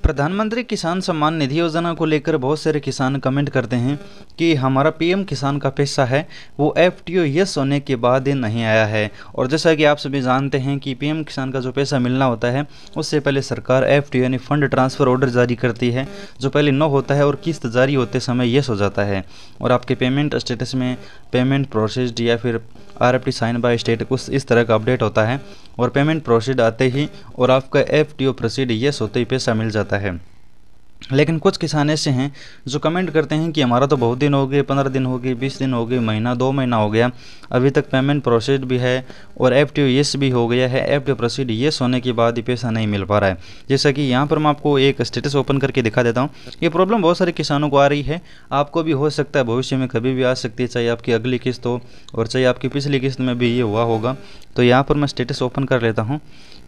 प्रधानमंत्री किसान सम्मान निधि योजना को लेकर बहुत सारे किसान कमेंट करते हैं कि हमारा पीएम किसान का पैसा है वो एफटीओ यस होने के बाद ही नहीं आया है। और जैसा कि आप सभी जानते हैं कि पीएम किसान का जो पैसा मिलना होता है उससे पहले सरकार एफटीओ यानी फंड ट्रांसफ़र ऑर्डर जारी करती है, जो पहले नो होता है और किस्त जारी होते समय यस हो जाता है। और आपके पेमेंट स्टेटस में पेमेंट प्रोसेस्ड या फिर आरएफटी साइन बाय स्टेट कुछ इस तरह का अपडेट होता है और पेमेंट प्रोसीड आते ही और आपका एफटीओ प्रोसीड यस होते ही पैसा मिल जाता है। लेकिन कुछ किसान ऐसे हैं जो कमेंट करते हैं कि हमारा तो बहुत दिन हो गए, 15 दिन हो गए, 20 दिन हो गए, महीना 2 महीना हो गया, अभी तक पेमेंट प्रोसीड भी है और एफटीओ यस भी हो गया है, एफटीओ प्रोसीड यस होने के बाद ही पैसा नहीं मिल पा रहा है। जैसा कि यहाँ पर मैं आपको एक स्टेटस ओपन करके दिखा देता हूँ। ये प्रॉब्लम बहुत सारे किसानों को आ रही है, आपको भी हो सकता है, भविष्य में कभी भी आ सकती है, चाहे आपकी अगली किस्त हो और चाहे आपकी पिछली किस्त में भी ये हुआ होगा। तो यहाँ पर मैं स्टेटस ओपन कर लेता हूँ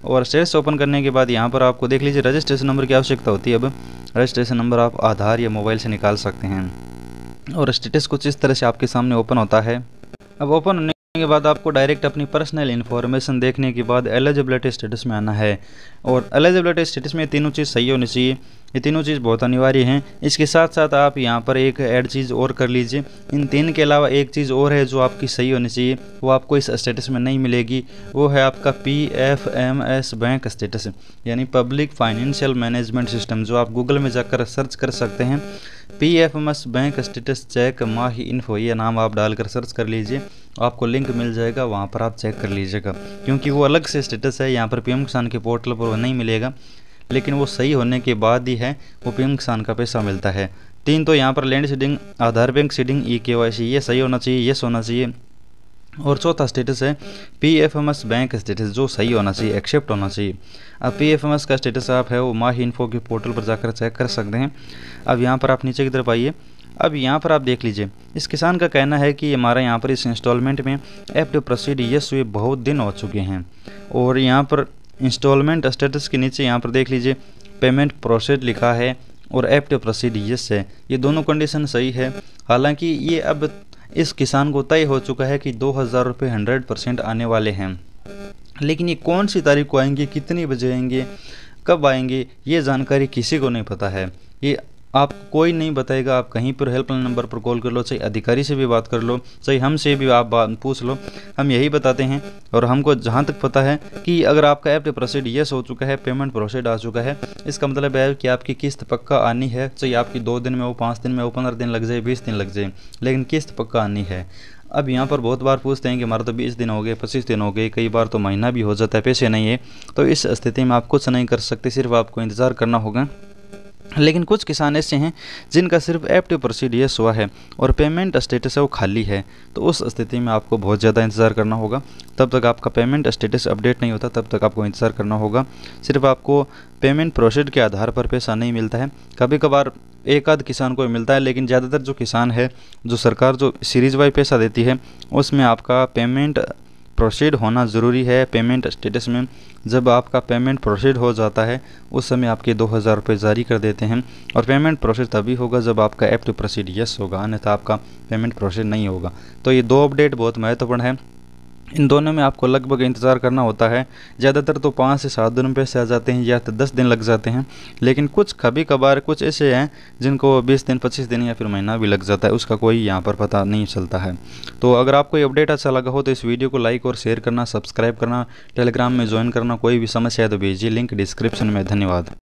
और स्टेटस ओपन करने के बाद यहाँ पर आपको देख लीजिए रजिस्ट्रेशन नंबर की आवश्यकता होती है। अब रजिस्ट्रेशन नंबर आप आधार या मोबाइल से निकाल सकते हैं और स्टेटस कुछ इस तरह से आपके सामने ओपन होता है। अब ओपन होने के बाद आपको डायरेक्ट अपनी पर्सनल इन्फॉर्मेशन देखने के बाद एलिजिबिलिटी स्टेटस में आना है और एलिजिबिलिटी स्टेटस में तीनों चीज़ सही होनी चाहिए। ये तीनों चीज़ बहुत अनिवार्य हैं। इसके साथ साथ आप यहाँ पर एक ऐड चीज़ और कर लीजिए। इन तीन के अलावा एक चीज़ और है जो आपकी सही होनी चाहिए, वो आपको इस स्टेटस में नहीं मिलेगी। वो है आपका PFMS बैंक स्टेटस यानी पब्लिक फाइनेंशियल मैनेजमेंट सिस्टम, जो आप गूगल में जाकर सर्च कर सकते हैं। PFMS बैंक स्टेटस चेक माही इन्फो, ये नाम आप डालकर सर्च कर लीजिए, आपको लिंक मिल जाएगा, वहाँ पर आप चेक कर लीजिएगा। क्योंकि वो अलग से स्टेटस है, यहाँ पर पीएम किसान के पोर्टल पर वो नहीं मिलेगा, लेकिन वो सही होने के बाद ही है वो पीएम किसान का पैसा मिलता है। तीन तो यहाँ पर लैंड सीडिंग, आधार बैंक सीडिंग, eKYC, ये सही होना चाहिए, यस होना चाहिए। और चौथा स्टेटस है PFMS बैंक स्टेटस, जो सही होना चाहिए, एक्सेप्ट होना चाहिए। अब PFMS का स्टेटस आप है वो माही इन्फो के पोर्टल पर जाकर चेक कर सकते हैं। अब यहाँ पर आप नीचे की तरफ आइए। अब यहाँ पर आप देख लीजिए, इस किसान का कहना है कि हमारा यहाँ पर इस इंस्टॉलमेंट में एफटीओ प्रोसीड यस हुए बहुत दिन हो चुके हैं। और यहाँ पर इंस्टॉलमेंट स्टेटस के नीचे यहाँ पर देख लीजिए पेमेंट प्रोसीड लिखा है और एफटीओ प्रोसीड यस है, ये दोनों कंडीशन सही है। हालांकि ये अब इस किसान को तय हो चुका है कि 2000 रुपये 100% आने वाले हैं, लेकिन ये कौन सी तारीख को आएंगे, कितनी बजे आएंगे, कब आएंगे, ये जानकारी किसी को नहीं पता है। ये आप कोई नहीं बताएगा। आप कहीं पर हेल्पलाइन नंबर पर कॉल कर लो, चाहे अधिकारी से भी बात कर लो, चाहे हमसे भी आप बात पूछ लो, हम यही बताते हैं। और हमको जहाँ तक पता है कि अगर आपका एफटीओ प्रोसीड यस हो चुका है, पेमेंट प्रोसीड आ चुका है, इसका मतलब है कि आपकी किस्त पक्का आनी है, चाहे आपकी 2 दिन में हो, 5 दिन में हो, 15 दिन लग जाए, 20 दिन लग जाए, लेकिन किस्त पक्का आनी है। अब यहाँ पर बहुत बार पूछते हैं कि हमारा तो 20 दिन हो गए, 25 दिन हो गए, कई बार तो महीना भी हो जाता है, पैसे नहीं है। तो इस स्थिति में आप कुछ नहीं कर सकते, सिर्फ आपको इंतज़ार करना होगा। लेकिन कुछ किसान ऐसे हैं जिनका सिर्फ एफटीओ प्रोसीड यस हुआ है और पेमेंट स्टेटस है वो खाली है, तो उस स्थिति में आपको बहुत ज़्यादा इंतज़ार करना होगा। तब तक आपका पेमेंट स्टेटस अपडेट नहीं होता, तब तक आपको इंतज़ार करना होगा। सिर्फ आपको पेमेंट प्रोसीड के आधार पर पैसा नहीं मिलता है, कभी कभार एक आध किसान को मिलता है, लेकिन ज़्यादातर जो किसान है, जो सरकार जो सीरीज वाइज पैसा देती है, उसमें आपका पेमेंट प्रोसीड होना ज़रूरी है। पेमेंट स्टेटस में जब आपका पेमेंट प्रोसीड हो जाता है उस समय आपके 2000 रुपये जारी कर देते हैं और पेमेंट प्रोसीड तभी होगा जब आपका एफटीओ प्रोसीड यस होगा, अन्यथा आपका पेमेंट प्रोसीड नहीं होगा। तो ये 2 अपडेट बहुत महत्वपूर्ण है। इन दोनों में आपको लगभग इंतज़ार करना होता है। ज़्यादातर तो 5 से 7 दिन पैसे आ जाते हैं या तो 10 दिन लग जाते हैं, लेकिन कुछ कभी कभार कुछ ऐसे हैं जिनको 20 दिन, 25 दिन या फिर महीना भी लग जाता है, उसका कोई यहाँ पर पता नहीं चलता है। तो अगर आपको ये अपडेट अच्छा लगा हो तो इस वीडियो को लाइक और शेयर करना, सब्सक्राइब करना, टेलीग्राम में ज्वाइन करना। कोई भी समस्या है तो भेजिए, लिंक डिस्क्रिप्शन में। धन्यवाद।